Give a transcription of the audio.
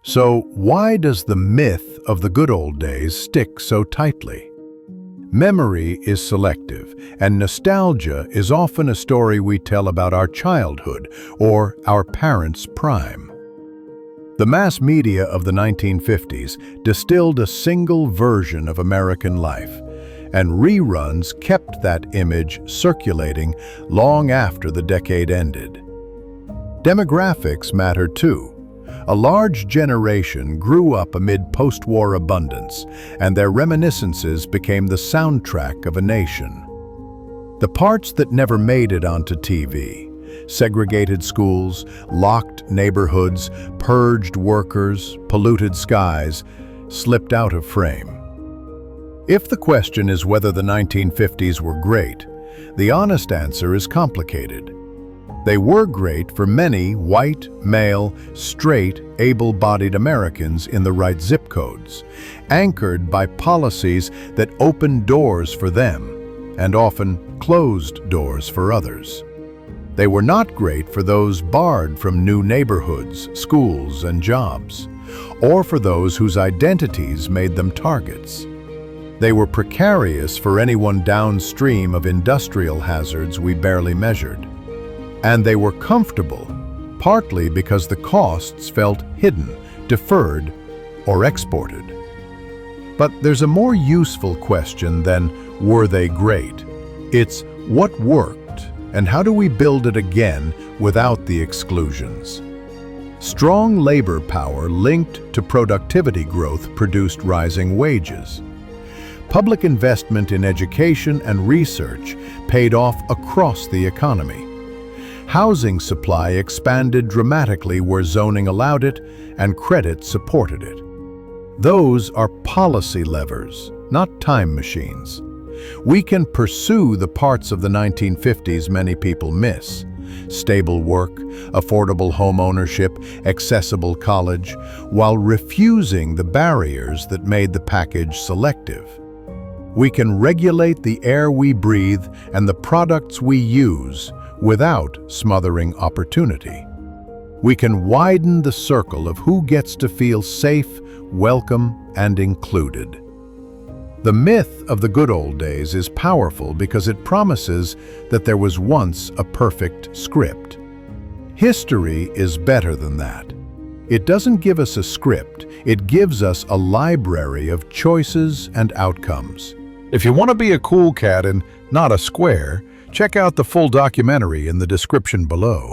So why does the myth of the good old days stick so tightly? Memory is selective, and nostalgia is often a story we tell about our childhood or our parents' prime. The mass media of the 1950s distilled a single version of American life, and reruns kept that image circulating long after the decade ended. Demographics matter too. A large generation grew up amid post-war abundance, and their reminiscences became the soundtrack of a nation. The parts that never made it onto TV, segregated schools, locked neighborhoods, purged workers, polluted skies, slipped out of frame. If the question is whether the 1950s were great, the honest answer is complicated. They were great for many white, male, straight, able-bodied Americans in the right zip codes, anchored by policies that opened doors for them and often closed doors for others. They were not great for those barred from new neighborhoods, schools, and jobs, or for those whose identities made them targets. They were precarious for anyone downstream of industrial hazards we barely measured. And they were comfortable, partly because the costs felt hidden, deferred, or exported. But there's a more useful question than were they great? It's what worked, and how do we build it again without the exclusions? Strong labor power linked to productivity growth produced rising wages. Public investment in education and research paid off across the economy. Housing supply expanded dramatically where zoning allowed it and credit supported it. Those are policy levers, not time machines. We can pursue the parts of the 1950s many people miss: stable work, affordable home ownership, accessible college, while refusing the barriers that made the package selective. We can regulate the air we breathe and the products we use without smothering opportunity. We can widen the circle of who gets to feel safe, welcome, and included. The myth of the good old days is powerful because it promises that there was once a perfect script. History is better than that. It doesn't give us a script, it gives us a library of choices and outcomes. If you want to be a cool cat and not a square, check out the full documentary in the description below.